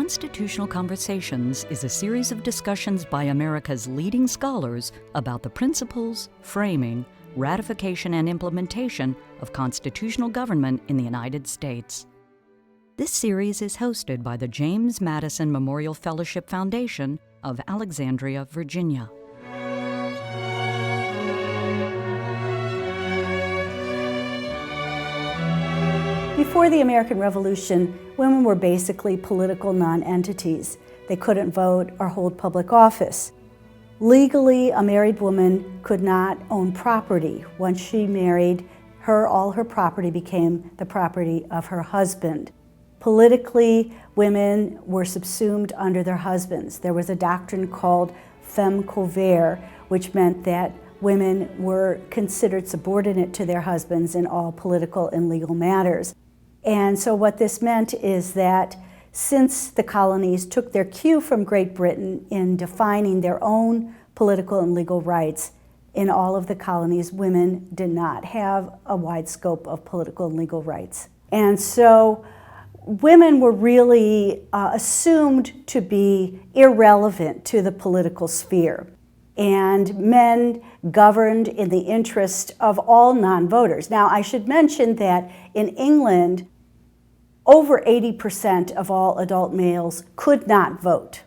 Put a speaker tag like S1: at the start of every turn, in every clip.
S1: Constitutional Conversations is a series of discussions by America's leading scholars about the principles, framing, ratification, and implementation of constitutional government in the United States. This series is hosted by the James Madison Memorial Fellowship Foundation of Alexandria, Virginia.
S2: Before the American Revolution, women were basically political non-entities. They couldn't vote or hold public office. Legally, a married woman could not own property. Once she married, all her property became the property of her husband. Politically, women were subsumed under their husbands. There was a doctrine called femme covert, which meant that women were considered subordinate to their husbands in all political and legal matters. And so what this meant is that since the colonies took their cue from Great Britain in defining their own political and legal rights, in all of the colonies, women did not have a wide scope of political and legal rights. And so women were really assumed to be irrelevant to the political sphere. And men governed in the interest of all non-voters. Now, I should mention that in England, over 80% of all adult males could not vote.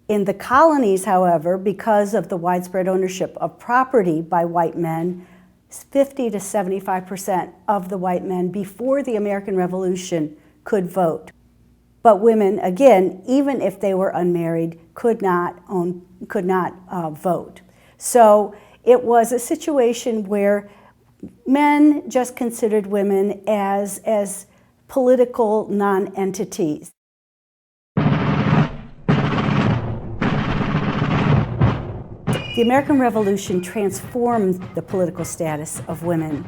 S2: In the colonies, however, because of the widespread ownership of property by white men, 50 to 75% of the white men before the American Revolution could vote. But women, again, even if they were unmarried, could not vote. So it was a situation where men just considered women as political non-entities. The American Revolution transformed the political status of women.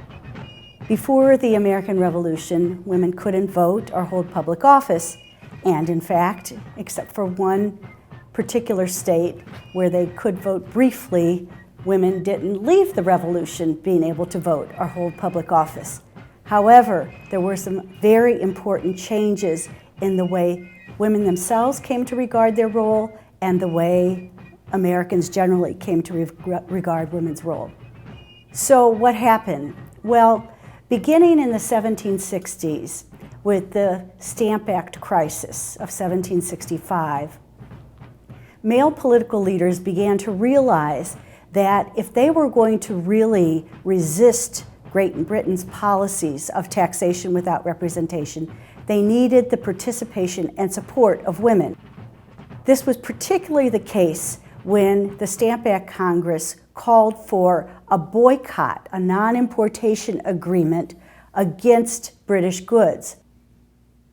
S2: Before the American Revolution, women couldn't vote or hold public office. And in fact, except for one particular state where they could vote briefly, women didn't leave the revolution being able to vote or hold public office. However, there were some very important changes in the way women themselves came to regard their role and the way Americans generally came to regard women's role. So what happened? Well, beginning in the 1760s, with the Stamp Act crisis of 1765, male political leaders began to realize that if they were going to really resist Great Britain's policies of taxation without representation, they needed the participation and support of women. This was particularly the case when the Stamp Act Congress called for a boycott, a non-importation agreement against British goods.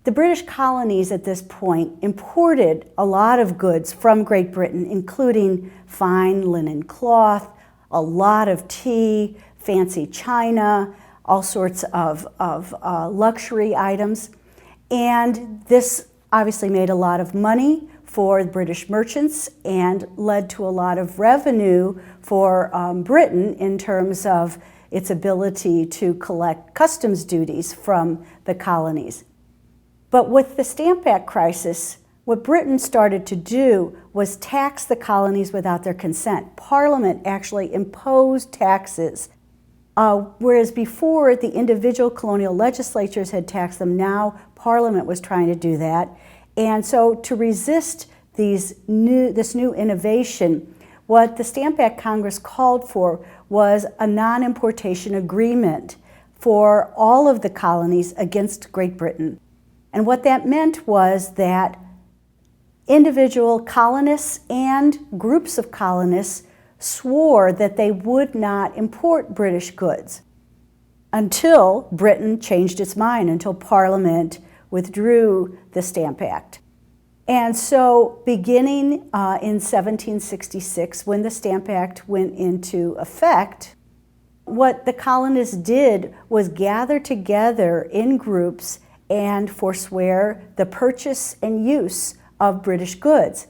S2: The British colonies at this point imported a lot of goods from Great Britain, including fine linen cloth, a lot of tea, fancy china, all sorts of luxury items. And this obviously made a lot of money for British merchants and led to a lot of revenue for Britain in terms of its ability to collect customs duties from the colonies. But with the Stamp Act crisis, what Britain started to do was tax the colonies without their consent. Parliament actually imposed taxes, whereas before the individual colonial legislatures had taxed them. Now Parliament was trying to do that. And so to resist this new innovation, what the Stamp Act Congress called for was a non-importation agreement for all of the colonies against Great Britain. And what that meant was that individual colonists and groups of colonists swore that they would not import British goods until Britain changed its mind, until Parliament withdrew the Stamp Act. And so beginning in 1766, when the Stamp Act went into effect, what the colonists did was gather together in groups and forswear the purchase and use of British goods.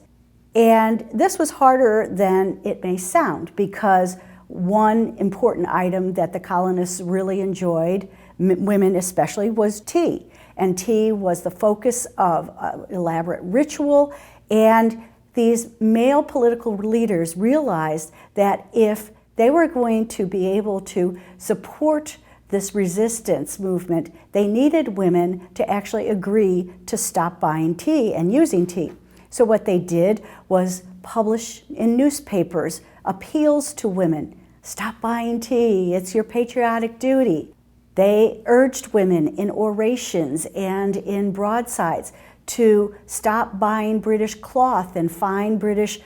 S2: And this was harder than it may sound, because one important item that the colonists really enjoyed, women especially, was tea. and tea was the focus of elaborate ritual, and these male political leaders realized that if they were going to be able to support this resistance movement, they needed women to actually agree to stop buying tea and using tea. So what they did was publish in newspapers appeals to women. Stop buying tea, it's your patriotic duty. They urged women in orations and in broadsides to stop buying British cloth and fine British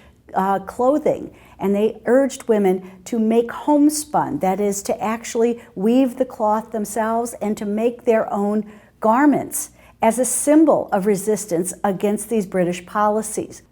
S2: clothing. And they urged women to make homespun, that is, to actually weave the cloth themselves and to make their own garments as a symbol of resistance against these British policies.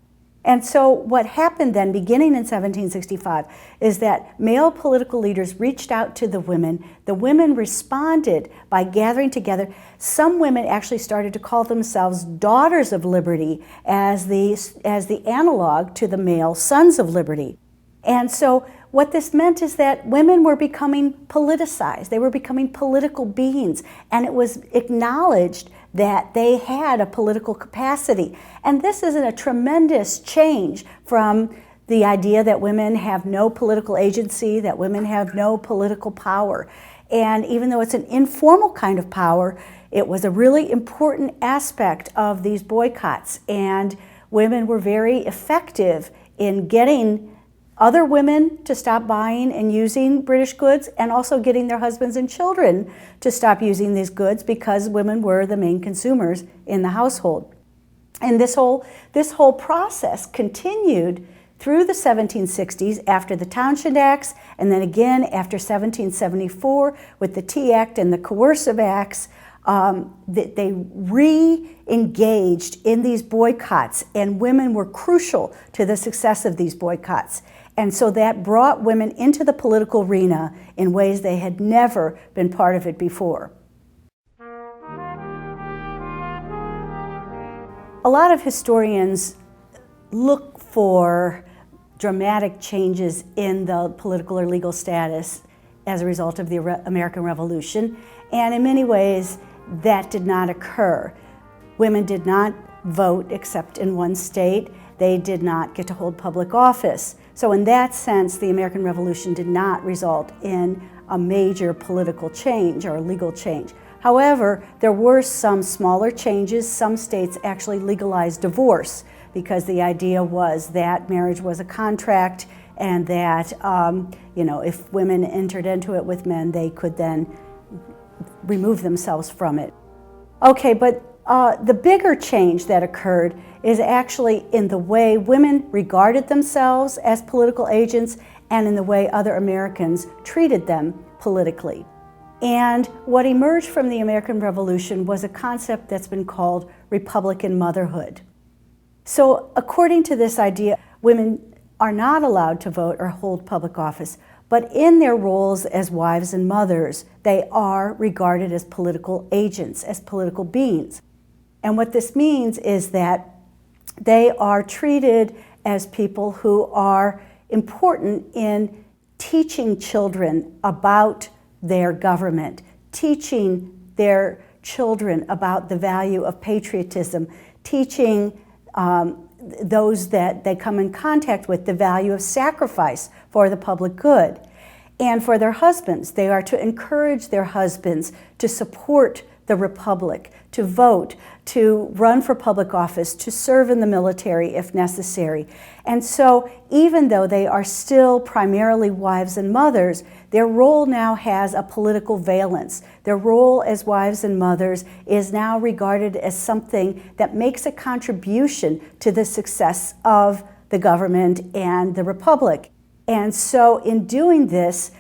S2: And so what happened then, beginning in 1765, is that male political leaders reached out to the women. The women responded by gathering together. Some women actually started to call themselves Daughters of Liberty as the analog to the male Sons of Liberty. And so what this meant is that women were becoming politicized. They were becoming political beings, and it was acknowledged that they had a political capacity. And this is a tremendous change from the idea that women have no political agency, that women have no political power. And even though it's an informal kind of power, it was a really important aspect of these boycotts. And women were very effective in getting other women to stop buying and using British goods, and also getting their husbands and children to stop using these goods, because women were the main consumers in the household. And this whole process continued through the 1760s after the Townshend Acts, and then again after 1774 with the Tea Act and the Coercive Acts. They re-engaged in these boycotts, and women were crucial to the success of these boycotts. And so that brought women into the political arena in ways they had never been part of it before. A lot of historians look for dramatic changes in the political or legal status as a result of the American Revolution, and in many ways that did not occur. Women did not vote except in one state. They did not get to hold public office. So in that sense, the American Revolution did not result in a major political change or legal change. However, there were some smaller changes. Some states actually legalized divorce, because the idea was that marriage was a contract, and that if women entered into it with men, they could then remove themselves from it. Okay, but the bigger change that occurred is actually in the way women regarded themselves as political agents, and in the way other Americans treated them politically. And what emerged from the American Revolution was a concept that's been called Republican motherhood. So according to this idea, women are not allowed to vote or hold public office, but in their roles as wives and mothers, they are regarded as political agents, as political beings. And what this means is that they are treated as people who are important in teaching children about their government, teaching their children about the value of patriotism, teaching those that they come in contact with the value of sacrifice for the public good. And for their husbands, they are to encourage their husbands to support the Republic, to vote, to run for public office, to serve in the military if necessary. And so even though they are still primarily wives and mothers, their role now has a political valence. Their role as wives and mothers is now regarded as something that makes a contribution to the success of the government and the Republic. And so in doing this,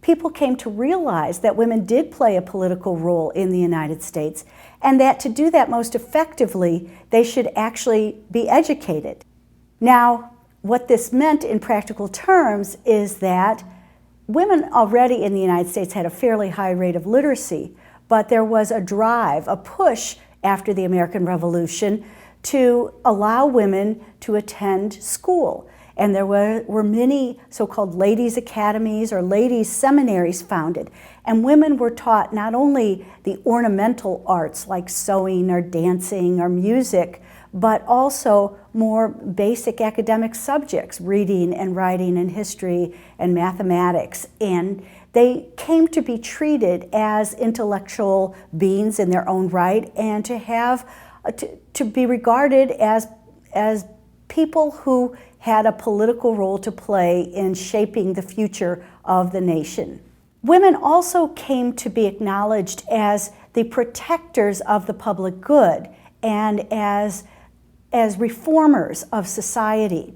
S2: people came to realize that women did play a political role in the United States, and that to do that most effectively, they should actually be educated. Now, what this meant in practical terms is that women already in the United States had a fairly high rate of literacy, but there was a drive, a push after the American Revolution to allow women to attend school. And there were many so-called ladies' academies or ladies' seminaries founded. And women were taught not only the ornamental arts like sewing or dancing or music, but also more basic academic subjects, reading and writing and history and mathematics. And they came to be treated as intellectual beings in their own right, and to have to be regarded as people who had a political role to play in shaping the future of the nation. Women also came to be acknowledged as the protectors of the public good and as reformers of society.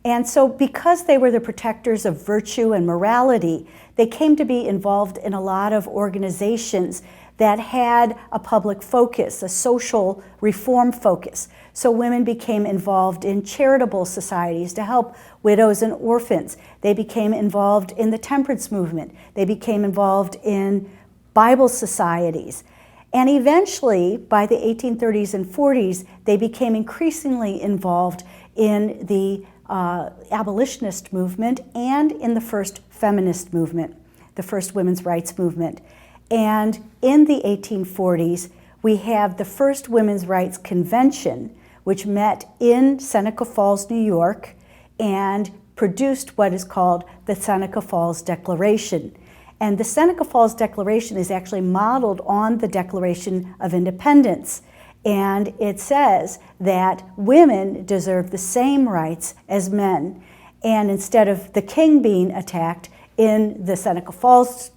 S2: And so because they were the protectors of virtue and morality, they came to be involved in a lot of organizations that had a public focus, a social reform focus. So women became involved in charitable societies to help widows and orphans. They became involved in the temperance movement. They became involved in Bible societies. And eventually, by the 1830s and 40s, they became increasingly involved in the abolitionist movement and in the first feminist movement, the first women's rights movement. And in the 1840s, we have the first Women's Rights Convention, which met in Seneca Falls, New York, and produced what is called the Seneca Falls Declaration. And the Seneca Falls Declaration is actually modeled on the Declaration of Independence. And it says that women deserve the same rights as men. And instead of the king being attacked in the Seneca Falls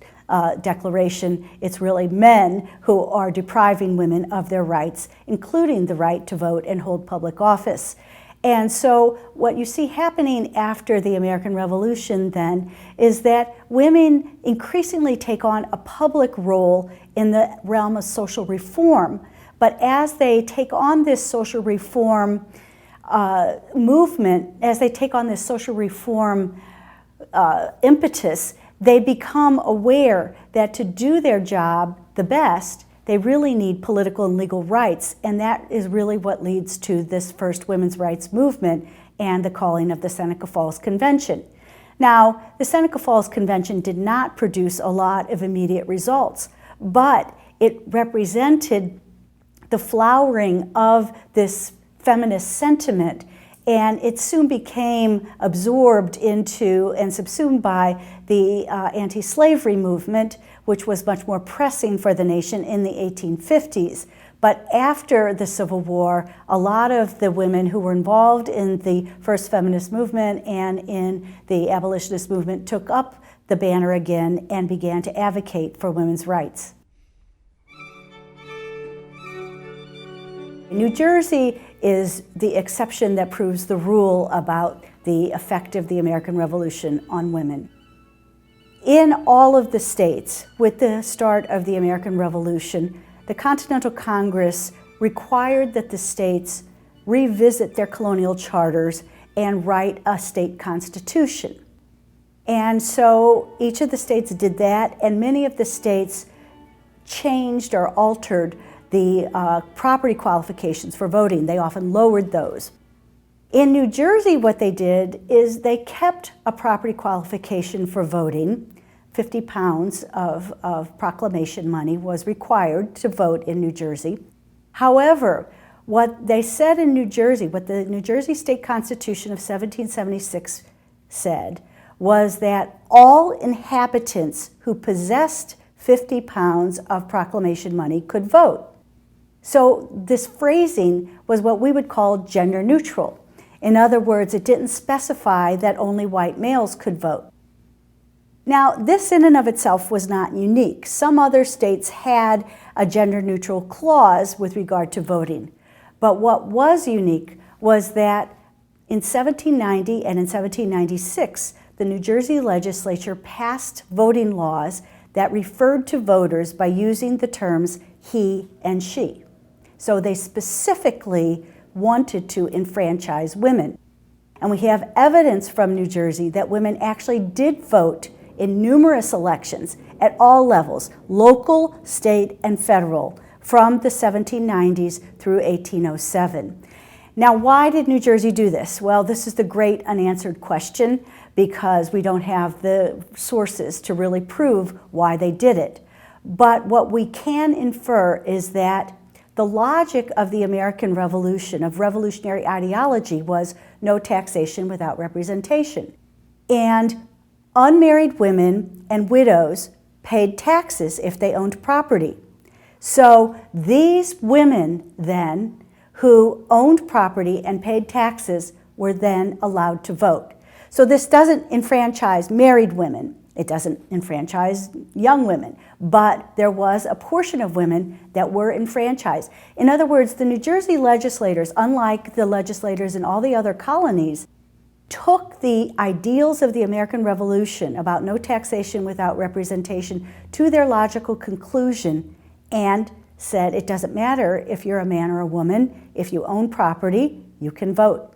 S2: Declaration, it's really men who are depriving women of their rights, including the right to vote and hold public office. And so what you see happening after the American Revolution then is that women increasingly take on a public role in the realm of social reform. But as they take on this social reform movement, as they take on this social reform impetus, they become aware that to do their job the best, they really need political and legal rights, and that is really what leads to this first women's rights movement and the calling of the Seneca Falls Convention. Now, the Seneca Falls Convention did not produce a lot of immediate results, but it represented the flowering of this feminist sentiment, and it soon became absorbed into and subsumed by the anti-slavery movement, which was much more pressing for the nation in the 1850s. But after the Civil War, a lot of the women who were involved in the first feminist movement and in the abolitionist movement took up the banner again and began to advocate for women's rights. New Jersey is the exception that proves the rule about the effect of the American Revolution on women. In all of the states, with the start of the American Revolution, the Continental Congress required that the states revisit their colonial charters and write a state constitution. And so each of the states did that, and many of the states changed or altered the property qualifications for voting. They often lowered those. In New Jersey, what they did is they kept a property qualification for voting. 50 pounds of proclamation money was required to vote in New Jersey. However, what they said in New Jersey, what the New Jersey State Constitution of 1776 said, was that all inhabitants who possessed 50 pounds of proclamation money could vote. So this phrasing was what we would call gender neutral. In other words, it didn't specify that only white males could vote. Now, this in and of itself was not unique. Some other states had a gender neutral clause with regard to voting. But what was unique was that in 1790 and in 1796, the New Jersey legislature passed voting laws that referred to voters by using the terms he and she. So they specifically wanted to enfranchise women. And we have evidence from New Jersey that women actually did vote in numerous elections at all levels, local, state, and federal, from the 1790s through 1807. Now, why did New Jersey do this? Well, this is the great unanswered question because we don't have the sources to really prove why they did it. But what we can infer is that the logic of the American Revolution, of revolutionary ideology, was no taxation without representation. And unmarried women and widows paid taxes if they owned property. So these women then, who owned property and paid taxes, were then allowed to vote. So this doesn't enfranchise married women. It doesn't enfranchise young women, but there was a portion of women that were enfranchised. In other words, the New Jersey legislators, unlike the legislators in all the other colonies, took the ideals of the American Revolution about no taxation without representation to their logical conclusion and said it doesn't matter if you're a man or a woman, if you own property, you can vote.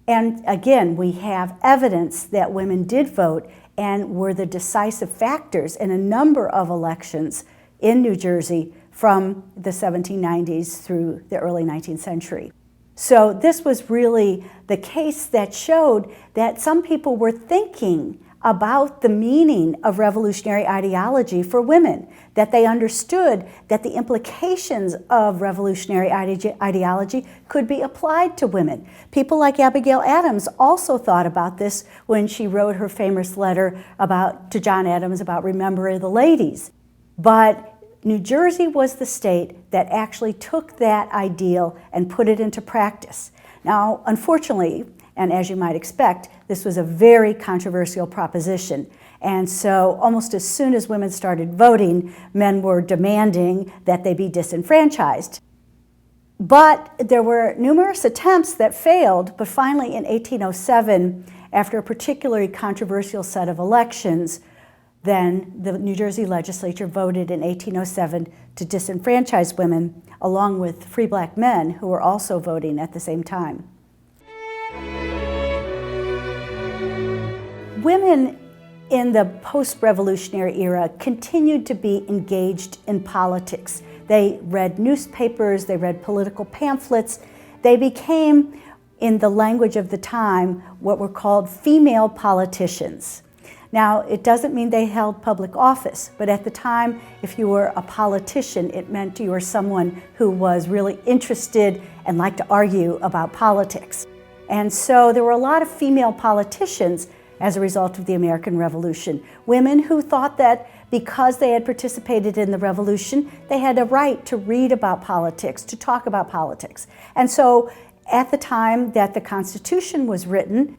S2: And again, we have evidence that women did vote and were the decisive factors in a number of elections in New Jersey from the 1790s through the early 19th century. So this was really the case that showed that some people were thinking about the meaning of revolutionary ideology for women, that they understood that the implications of revolutionary ideology could be applied to women. People like Abigail Adams also thought about this when she wrote her famous letter to John Adams about Remember the Ladies. But New Jersey was the state that actually took that ideal and put it into practice. Now, unfortunately, and as you might expect, this was a very controversial proposition. And so almost as soon as women started voting, men were demanding that they be disenfranchised. But there were numerous attempts that failed, but finally in 1807, after a particularly controversial set of elections, then the New Jersey legislature voted in 1807 to disenfranchise women, along with free black men who were also voting at the same time. Women in the post-revolutionary era continued to be engaged in politics. They read newspapers, they read political pamphlets. They became, in the language of the time, what were called female politicians. Now, it doesn't mean they held public office, but at the time, if you were a politician, it meant you were someone who was really interested and liked to argue about politics. And so there were a lot of female politicians as a result of the American Revolution. Women who thought that because they had participated in the revolution, they had a right to read about politics, to talk about politics. And so at the time that the Constitution was written,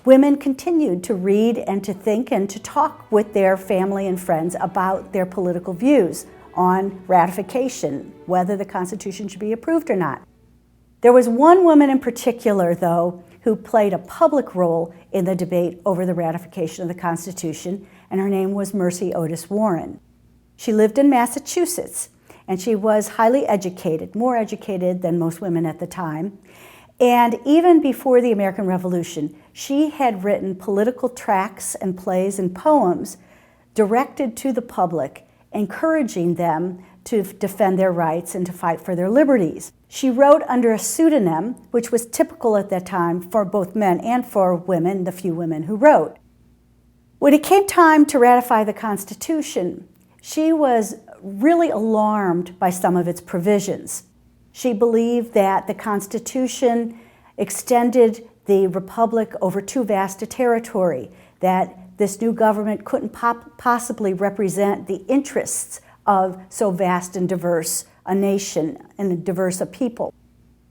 S2: women continued to read and to think and to talk with their family and friends about their political views on ratification, whether the Constitution should be approved or not. There was one woman in particular, though, who played a public role in the debate over the ratification of the Constitution, and her name was Mercy Otis Warren. She lived in Massachusetts, and she was highly educated, more educated than most women at the time. And even before the American Revolution, she had written political tracts and plays and poems directed to the public, encouraging them to defend their rights and to fight for their liberties. She wrote under a pseudonym, which was typical at that time for both men and for women, the few women who wrote. When it came time to ratify the Constitution, she was really alarmed by some of its provisions. She believed that the Constitution extended the Republic over too vast a territory, that this new government couldn't possibly represent the interests of so vast and diverse a nation and diverse a people.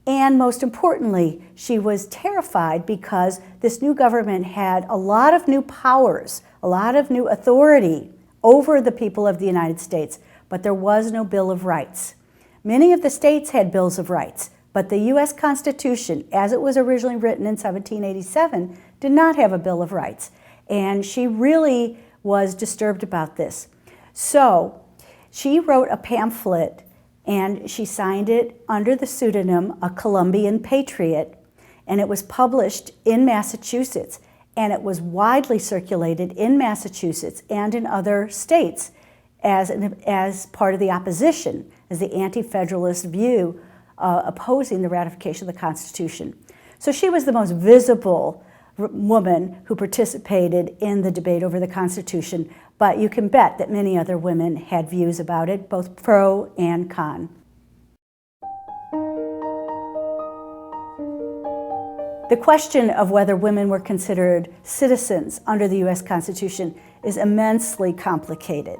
S2: And most importantly, she was terrified because this new government had a lot of new powers, a lot of new authority over the people of the United States, but there was no Bill of Rights. Many of the states had bills of rights, but the U.S. Constitution, as it was originally written in 1787, did not have a Bill of Rights. And she really was disturbed about this. So she wrote a pamphlet and she signed it under the pseudonym A Columbian Patriot, and it was published in Massachusetts, and it was widely circulated in Massachusetts and in other states as part of the opposition, as the anti-federalist view opposing the ratification of the Constitution. So she was the most visible woman who participated in the debate over the Constitution, but you can bet that many other women had views about it, both pro and con. The question of whether women were considered citizens under the U.S. Constitution is immensely complicated.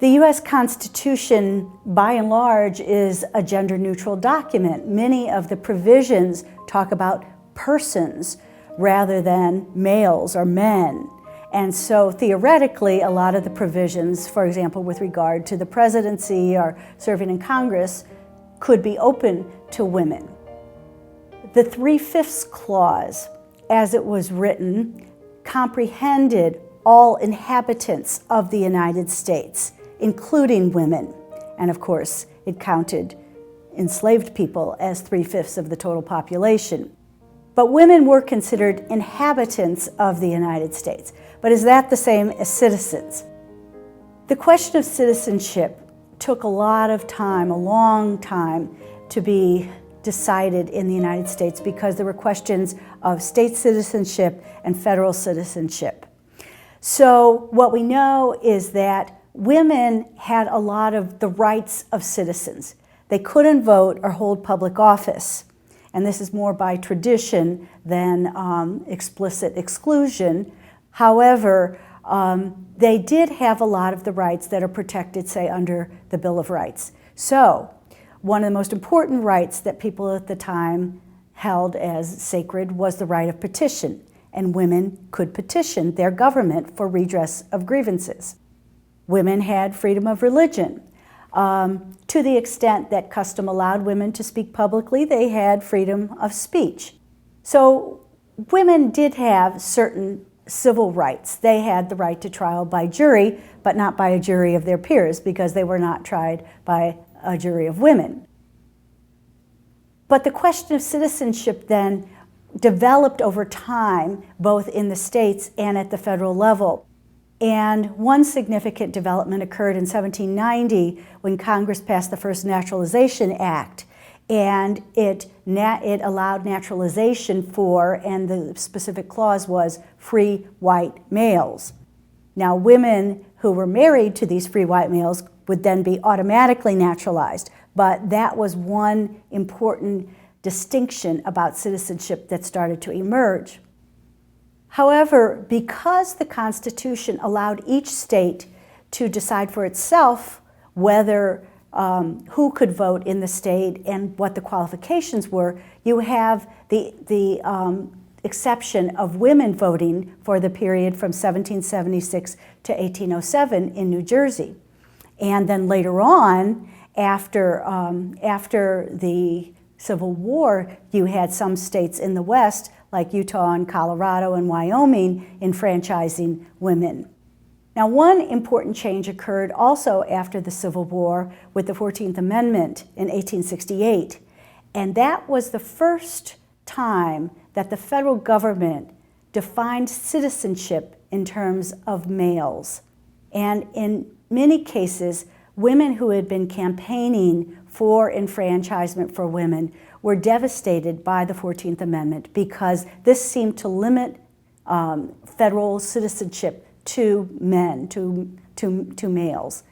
S2: The U.S. Constitution, by and large, is a gender-neutral document. Many of the provisions talk about persons rather than males or men. And so theoretically, a lot of the provisions, for example, with regard to the presidency or serving in Congress, could be open to women. The 3/5 clause, as it was written, comprehended all inhabitants of the United States, including women. And of course, it counted enslaved people as 3/5 of the total population. But women were considered inhabitants of the United States. But is that the same as citizens? The question of citizenship took a lot of time, a long time, to be decided in the United States because there were questions of state citizenship and federal citizenship. So what we know is that women had a lot of the rights of citizens. They couldn't vote or hold public office, and this is more by tradition than explicit exclusion. However, they did have a lot of the rights that are protected, say, under the Bill of Rights. So one of the most important rights that people at the time held as sacred was the right of petition, and women could petition their government for redress of grievances. Women had freedom of religion. To the extent that custom allowed women to speak publicly, they had freedom of speech. So women did have certain civil rights. They had the right to trial by jury, but not by a jury of their peers because they were not tried by a jury of women. But the question of citizenship then developed over time, both in the states and at the federal level. And one significant development occurred in 1790 when Congress passed the first Naturalization Act. And it allowed naturalization for, and the specific clause was, free white males. Now, women who were married to these free white males would then be automatically naturalized. But that was one important distinction about citizenship that started to emerge. However, because the Constitution allowed each state to decide for itself whether who could vote in the state and what the qualifications were, you have the exception of women voting for the period from 1776 to 1807 in New Jersey. And then later on, after the Civil War, you had some states in the West, like Utah and Colorado and Wyoming, enfranchising women. Now, one important change occurred also after the Civil War with the 14th Amendment in 1868, and that was the first time that the federal government defined citizenship in terms of males. And in many cases, women who had been campaigning for enfranchisement for women were devastated by the 14th Amendment because this seemed to limit federal citizenship to men, to males.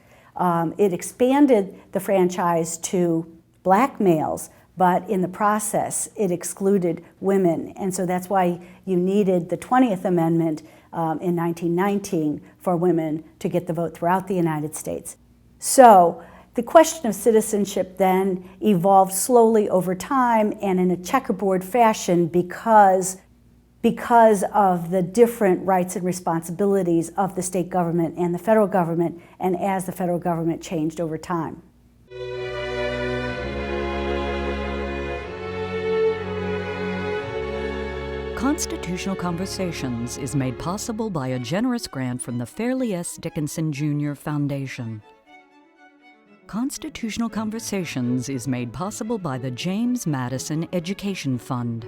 S2: It expanded the franchise to black males, but in the process, it excluded women. And so that's why you needed the 20th Amendment in 1919 for women to get the vote throughout the United States. So the question of citizenship then evolved slowly over time and in a checkerboard fashion because of the different rights and responsibilities of the state government and the federal government, and as the federal government changed over time.
S1: Constitutional Conversations is made possible by a generous grant from the Fairleigh S. Dickinson Jr. Foundation. Constitutional Conversations is made possible by the James Madison Education Fund.